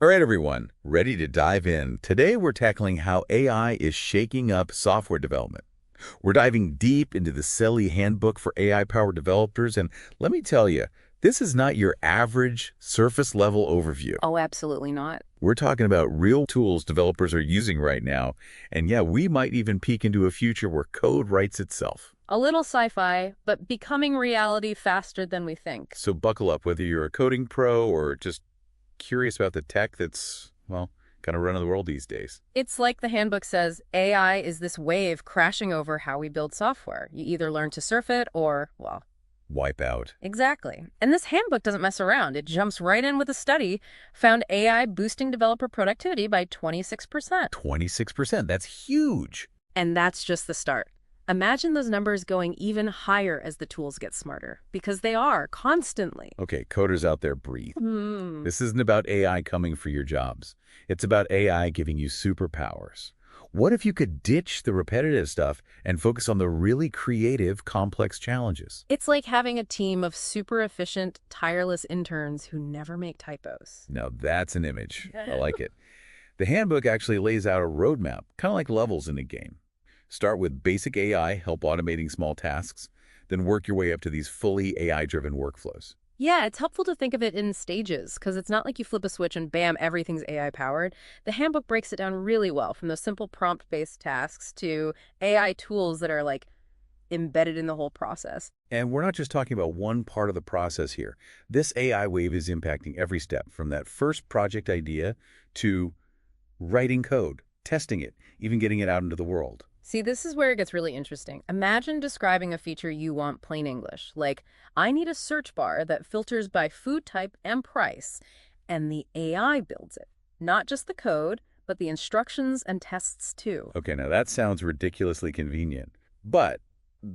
All right, everyone, ready to dive in. Today, we're tackling how AI is shaking up software development. We're diving deep into the Siili Handbook for AI-powered developers, and let me tell you, this is not your average surface-level overview. Oh, absolutely not. We're talking about real tools developers are using right now, and yeah, we might even peek into a future where code writes itself. A little sci-fi, but becoming reality faster than we think. So buckle up, whether you're a coding pro or just curious about the tech that's, well, kind of running the world these days. It's like the handbook says, AI is this wave crashing over how we build software. You either learn to surf it or, well, Wipe out. exactly. And this handbook doesn't mess around. It jumps right in with a study, found AI boosting developer productivity by 26%. 26%, that's huge. And that's just the start. Imagine those numbers going even higher as the tools get smarter, because they are constantly. Okay, coders out there, breathe. Hmm. This isn't about AI coming for your jobs. It's about AI giving you superpowers. What if you could ditch the repetitive stuff and focus on the really creative, complex challenges? It's like having a team of super efficient, tireless interns who never make typos. Now that's an image. I like it. The handbook actually lays out a roadmap, kind of like levels in a game. Start with basic AI, help automating small tasks, then work your way up to these fully AI-driven workflows. Yeah, it's helpful to think of it in stages, because it's not like you flip a switch and bam, everything's AI-powered. The handbook breaks it down really well, from those simple prompt-based tasks to AI tools that are like embedded in the whole process. And we're not just talking about one part of the process here. This AI wave is impacting every step, from that first project idea to writing code, testing it, even getting it out into the world. See, this is where it gets really interesting. Imagine describing a feature you want plain English, like, I need a search bar that filters by food type and price, and the AI builds it. Not just the code, but the instructions and tests too. Okay, now that sounds ridiculously convenient. But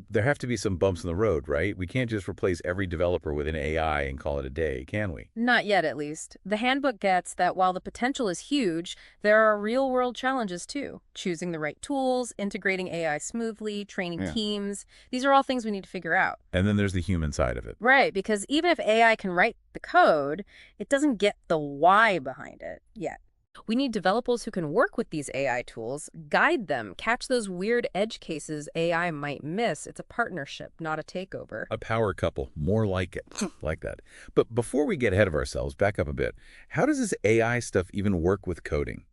there have to be some bumps in the road, right? We can't just replace every developer with an AI and call it a day, can we? Not yet, at least. The handbook gets that while the potential is huge, there are real-world challenges too. Choosing the right tools, integrating AI smoothly, training Yeah. teams. These are all things we need to figure out. And then there's the human side of it. Right, because even if AI can write the code, it doesn't get the why behind it yet. We need developers who can work with these AI tools, guide them, catch those weird edge cases AI might miss. It's a partnership, not a takeover. A power couple, more like it, like that. But before we get ahead of ourselves, back up a bit. How does this AI stuff even work with coding?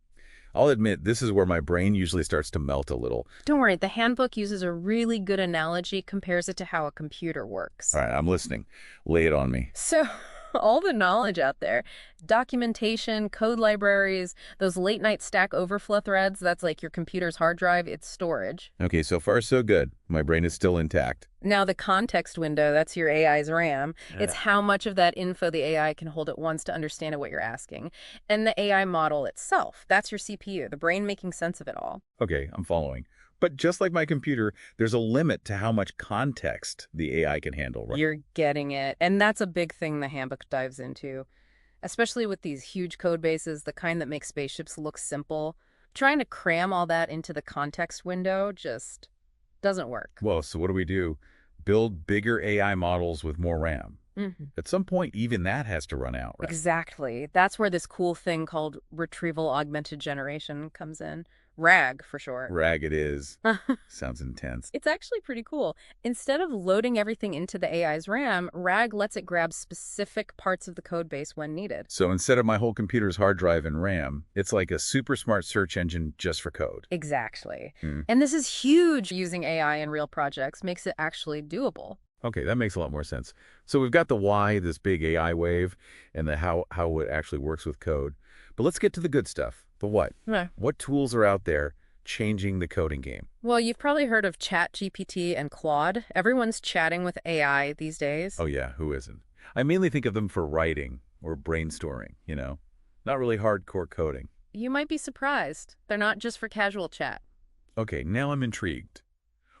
I'll admit, this is where my brain usually starts to melt a little. Don't worry, the handbook uses a really good analogy, compares it to how a computer works. All right, I'm listening. Lay it on me. So, all the knowledge out there, documentation, code libraries, those late night Stack Overflow threads, that's like your computer's hard drive, it's storage. Okay, so far so good. My brain is still intact. Now the context window, that's your AI's RAM. It's how much of that info the AI can hold at once to understand what you're asking. And the AI model itself, that's your CPU, the brain making sense of it all. Okay, I'm following. But just like my computer, there's a limit to how much context the AI can handle, right? You're getting it. And that's a big thing the handbook dives into, especially with these huge code bases, the kind that make spaceships look simple. Trying to cram all that into the context window just doesn't work. Well, so what do we do? Build bigger AI models with more RAM. Mhm. At some point, even that has to run out, right? Exactly. That's where this cool thing called retrieval augmented generation comes in. RAG for short. RAG it is. Sounds intense. It's actually pretty cool. Instead of loading everything into the AI's RAM, RAG lets it grab specific parts of the code base when needed. So instead of my whole computer's hard drive and RAM, it's like a super smart search engine just for code. Exactly. Hmm. And this is huge. Using AI in real projects makes it actually doable. Okay, that makes a lot more sense. So we've got the why, this big AI wave, and the how it actually works with code. But let's get to the good stuff. The what? Yeah. What tools are out there changing the coding game? Well, you've probably heard of ChatGPT and Claude. Everyone's chatting with AI these days. Oh yeah, who isn't? I mainly think of them for writing or brainstorming, Not really hardcore coding. You might be surprised. They're not just for casual chat. Okay, now I'm intrigued.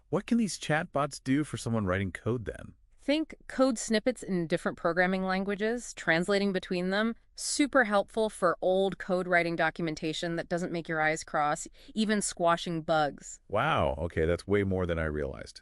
What can these chatbots do for someone writing code then? Think code snippets in different programming languages, translating between them. Super helpful for old code writing documentation that doesn't make your eyes cross, even squashing bugs. Wow, okay, that's way more than I realized.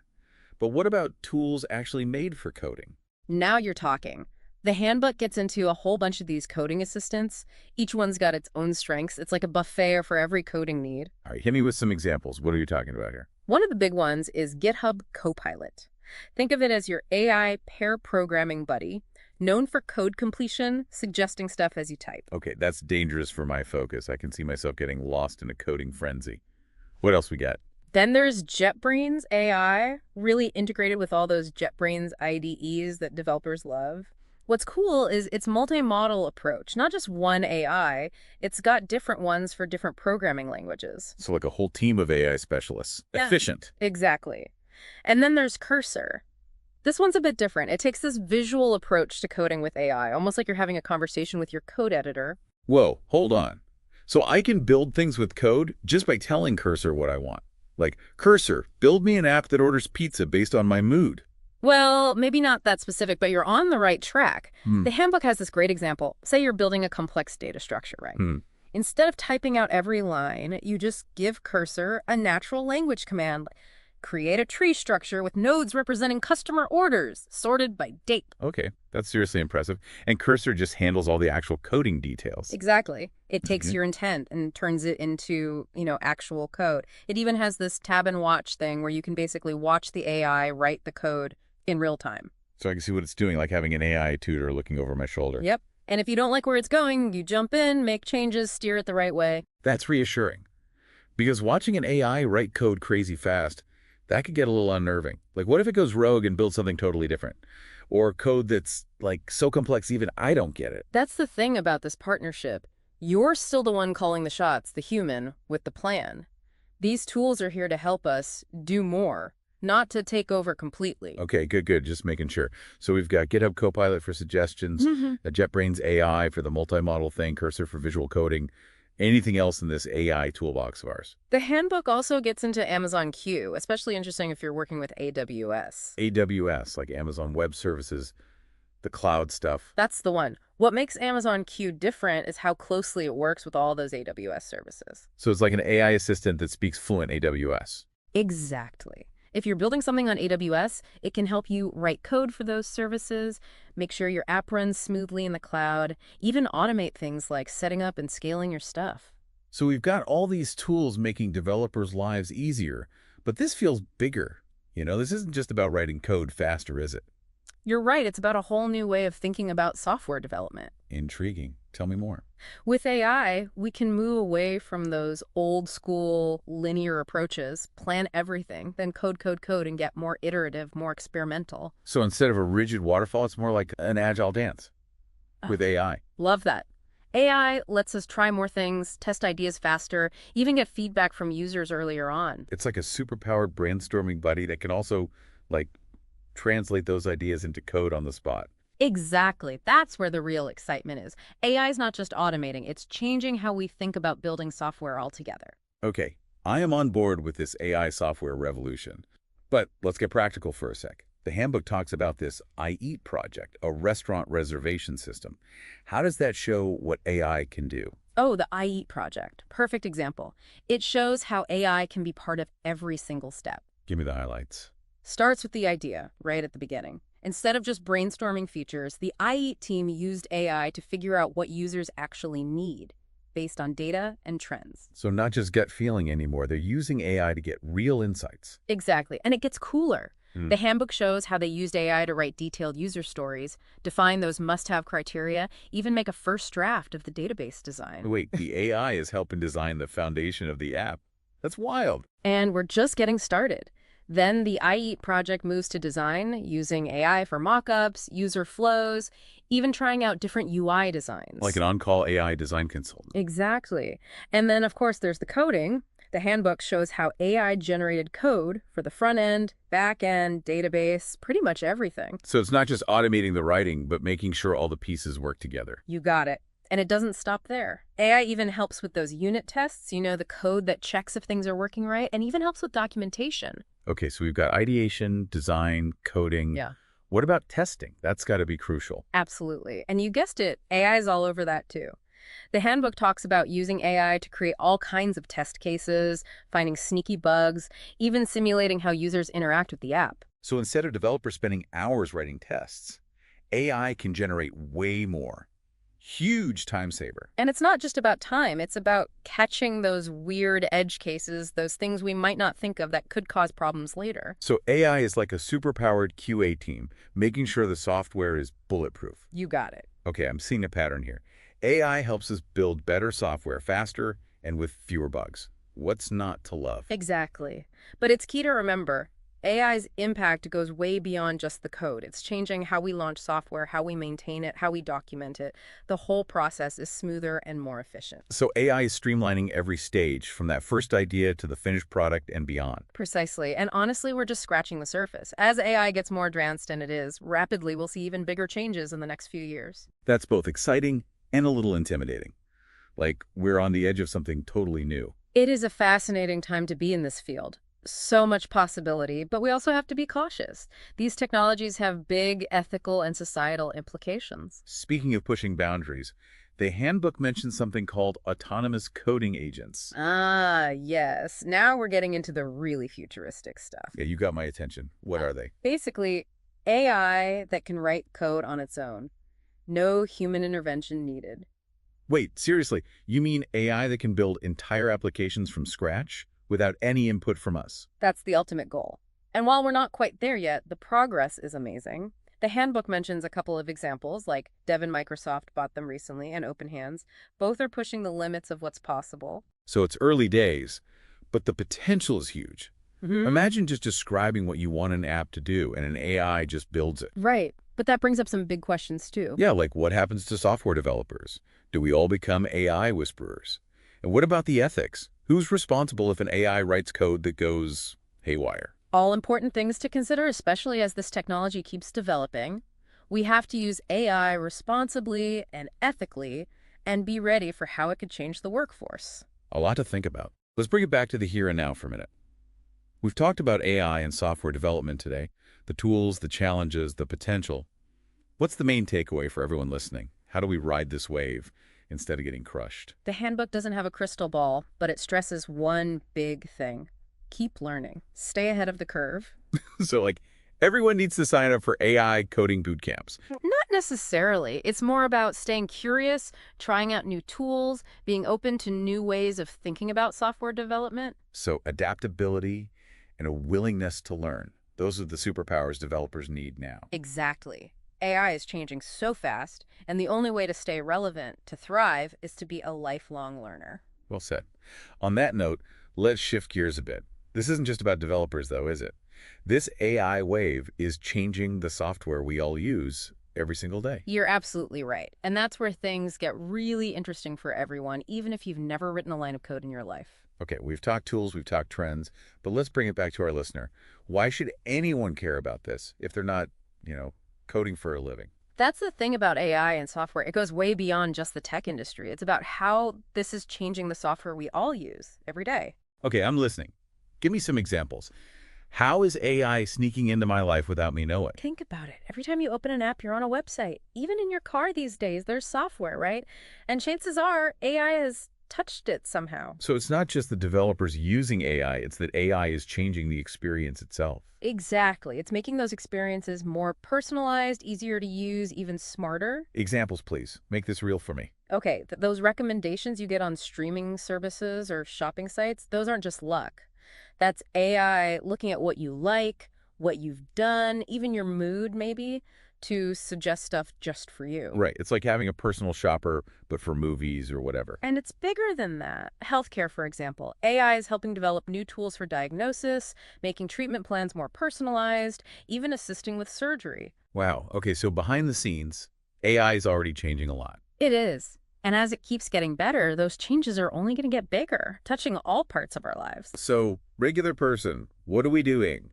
But what about tools actually made for coding? Now you're talking. The handbook gets into a whole bunch of these coding assistants. Each one's got its own strengths. It's like a buffet for every coding need. All right, hit me with some examples. What are you talking about here? One of the big ones is GitHub Copilot. Think of it as your AI pair programming buddy, known for code completion, suggesting stuff as you type. Okay, that's dangerous for my focus. I can see myself getting lost in a coding frenzy. What else we got? Then there's JetBrains AI, really integrated with all those JetBrains IDEs that developers love. What's cool is its multi-model approach, not just one AI, it's got different ones for different programming languages. So like a whole team of AI specialists. Yeah. Efficient. Exactly. And then there's Cursor. This one's a bit different. It takes this visual approach to coding with AI, almost like you're having a conversation with your code editor. Whoa, hold on. So I can build things with code just by telling Cursor what I want. Like, Cursor, build me an app that orders pizza based on my mood. Well, maybe not that specific, but you're on the right track. The handbook has this great example. Say you're building a complex data structure, right? Instead of typing out every line, you just give Cursor a natural language command. Create a tree structure with nodes representing customer orders, sorted by date. Okay, that's seriously impressive. And Cursor just handles all the actual coding details. Exactly. It takes your intent and turns it into, actual code. It even has this tab and watch thing where you can basically watch the AI write the code in real time. So I can see what it's doing, like having an AI tutor looking over my shoulder. Yep. And if you don't like where it's going, you jump in, make changes, steer it the right way. That's reassuring. Because watching an AI write code crazy fast, that could get a little unnerving. Like, what if it goes rogue and builds something totally different? Or code that's, like, so complex even I don't get it. That's the thing about this partnership. You're still the one calling the shots, the human, with the plan. These tools are here to help us do more, not to take over completely. Okay, good. Just making sure. So we've got GitHub Copilot for suggestions, a JetBrains AI for the multi-model thing, Cursor for visual coding. Anything else in this AI toolbox of ours? The handbook also gets into Amazon Q, especially interesting if you're working with AWS. AWS, like Amazon Web Services, the cloud stuff. That's the one. What makes Amazon Q different is how closely it works with all those AWS services. So it's like an AI assistant that speaks fluent AWS. Exactly. If you're building something on AWS, it can help you write code for those services, make sure your app runs smoothly in the cloud, even automate things like setting up and scaling your stuff. So we've got all these tools making developers' lives easier, but this feels bigger. This isn't just about writing code faster, is it? You're right, it's about a whole new way of thinking about software development. Intriguing. Tell me more. With AI, we can move away from those old school linear approaches, plan everything, then code, and get more iterative, more experimental. So instead of a rigid waterfall, it's more like an agile dance with AI. Love that. AI lets us try more things, test ideas faster, even get feedback from users earlier on. It's like a superpowered brainstorming buddy that can also, translate those ideas into code on the spot. Exactly. That's where the real excitement is. AI is not just automating, it's changing how we think about building software altogether. Okay, I am on board with this AI software revolution. But let's get practical for a sec. The handbook talks about this I Eat project, a restaurant reservation system. How does that show what AI can do? Oh, the I Eat project. Perfect example. It shows how AI can be part of every single step. Give me the highlights. Starts with the idea right at the beginning. Instead of just brainstorming features, the I Eat team used AI to figure out what users actually need based on data and trends. So not just gut feeling anymore, they're using AI to get real insights. Exactly. And it gets cooler. The handbook shows how they used AI to write detailed user stories, define those must-have criteria, even make a first draft of the database design. Wait, the AI is helping design the foundation of the app. That's wild. And we're just getting started. Then the I Eat project moves to design, using AI for mock-ups, user flows, even trying out different UI designs. Like an on-call AI design consultant. Exactly. And then, of course, there's the coding. The handbook shows how AI-generated code for the front end, back end, database, pretty much everything. So it's not just automating the writing, but making sure all the pieces work together. You got it. And it doesn't stop there. AI even helps with those unit tests, the code that checks if things are working right, and even helps with documentation. Okay, so we've got ideation, design, coding. Yeah. What about testing? That's got to be crucial. Absolutely. And you guessed it, AI is all over that too. The handbook talks about using AI to create all kinds of test cases, finding sneaky bugs, even simulating how users interact with the app. So instead of developers spending hours writing tests, AI can generate way more. Huge time saver. And it's not just about time, it's about catching those weird edge cases, those things we might not think of that could cause problems later. So AI is like a superpowered QA team, making sure the software is bulletproof. You got it. Okay, I'm seeing a pattern here. AI helps us build better software faster and with fewer bugs. What's not to love? Exactly. But it's key to remember, AI's impact goes way beyond just the code. It's changing how we launch software, how we maintain it, how we document it. The whole process is smoother and more efficient. So AI is streamlining every stage, from that first idea to the finished product and beyond. Precisely. And honestly, we're just scratching the surface. As AI gets more advanced, and it is, rapidly we'll see even bigger changes in the next few years. That's both exciting and a little intimidating. Like we're on the edge of something totally new. It is a fascinating time to be in this field. So much possibility, but we also have to be cautious. These technologies have big ethical and societal implications. Speaking of pushing boundaries, the handbook mentions something called autonomous coding agents. Ah, yes. Now we're getting into the really futuristic stuff. Yeah, you got my attention. What are they? Basically, AI that can write code on its own. No human intervention needed. Wait, seriously, you mean AI that can build entire applications from scratch without any input from us? That's the ultimate goal. And while we're not quite there yet, the progress is amazing. The handbook mentions a couple of examples, like Dev and Microsoft bought them recently, and OpenHands. Both are pushing the limits of what's possible. So it's early days, but the potential is huge. Imagine just describing what you want an app to do, and an AI just builds it. Right. But that brings up some big questions, too. Yeah, like what happens to software developers? Do we all become AI whisperers? And what about the ethics? Who's responsible if an AI writes code that goes haywire? All important things to consider, especially as this technology keeps developing. We have to use AI responsibly and ethically and be ready for how it could change the workforce. A lot to think about. Let's bring it back to the here and now for a minute. We've talked about AI and software development today, the tools, the challenges, the potential. What's the main takeaway for everyone listening? How do we ride this wave instead of getting crushed? The handbook doesn't have a crystal ball, but it stresses one big thing. Keep learning. Stay ahead of the curve. So, like, everyone needs to sign up for AI coding boot camps. Not necessarily. It's more about staying curious, trying out new tools, being open to new ways of thinking about software development. So, adaptability and a willingness to learn. Those are the superpowers developers need now. Exactly. AI is changing so fast, and the only way to stay relevant, to thrive, is to be a lifelong learner. Well said. On that note, let's shift gears a bit. This isn't just about developers, though, is it? This AI wave is changing the software we all use every single day. You're absolutely right. And that's where things get really interesting for everyone, even if you've never written a line of code in your life. Okay, we've talked tools, we've talked trends, but let's bring it back to our listener. Why should anyone care about this if they're not, coding for a living? That's the thing about AI and software. It goes way beyond just the tech industry. It's about how this is changing the software we all use every day. Okay, I'm listening. Give me some examples. How is AI sneaking into my life without me knowing? Think about it. Every time you open an app, you're on a website. Even in your car these days, there's software, right? And chances are AI has touched it somehow. So it's not just the developers using AI, it's that AI is changing the experience itself. Exactly. It's making those experiences more personalized, easier to use, even smarter. Examples, please. Make this real for me. Okay, those recommendations you get on streaming services or shopping sites, those aren't just luck. That's AI looking at what you like, what you've done, even your mood maybe, to suggest stuff just for you. Right. It's like having a personal shopper, but for movies or whatever. And it's bigger than that. Healthcare, for example. AI is helping develop new tools for diagnosis, making treatment plans more personalized, even assisting with surgery. Wow. Okay, so behind the scenes, AI is already changing a lot. It is. And as it keeps getting better, those changes are only going to get bigger, touching all parts of our lives. So, regular person, what are we doing?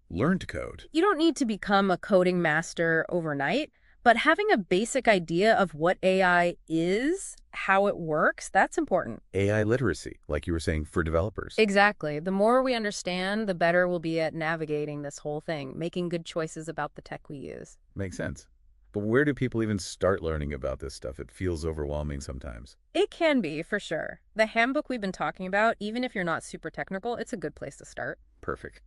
Learn to code. You don't need to become a coding master overnight, but having a basic idea of what AI is, how it works, that's important. AI literacy, like you were saying, for developers. Exactly. The more we understand, the better we'll be at navigating this whole thing, making good choices about the tech we use. Makes sense. But where do people even start learning about this stuff? It feels overwhelming sometimes. It can be, for sure. The handbook we've been talking about, even if you're not super technical, it's a good place to start. Perfect.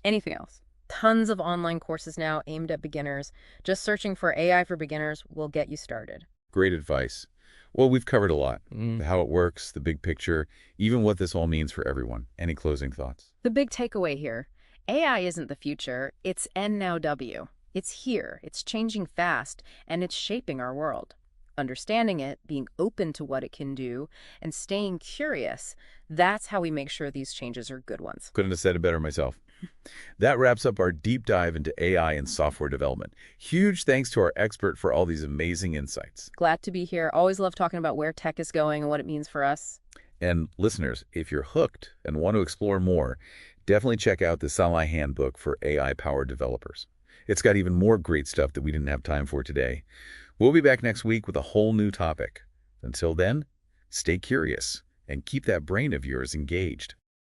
Anything else? Tons of online courses now aimed at beginners. Just searching for AI for beginners will get you started. Great advice. Well, we've covered a lot. How it works, the big picture, even what this all means for everyone. Any closing thoughts? The big takeaway here, AI isn't the future, it's N now W. It's here, it's changing fast, and it's shaping our world. Understanding it, being open to what it can do, and staying curious, that's how we make sure these changes are good ones. Couldn't have said it better myself. That wraps up our deep dive into AI and software development. Huge thanks to our expert for all these amazing insights. Glad to be here. Always love talking about where tech is going and what it means for us. And listeners, if you're hooked and want to explore more, definitely check out the Siili Handbook for AI-powered developers. It's got even more great stuff that we didn't have time for today. We'll be back next week with a whole new topic. Until then, stay curious and keep that brain of yours engaged.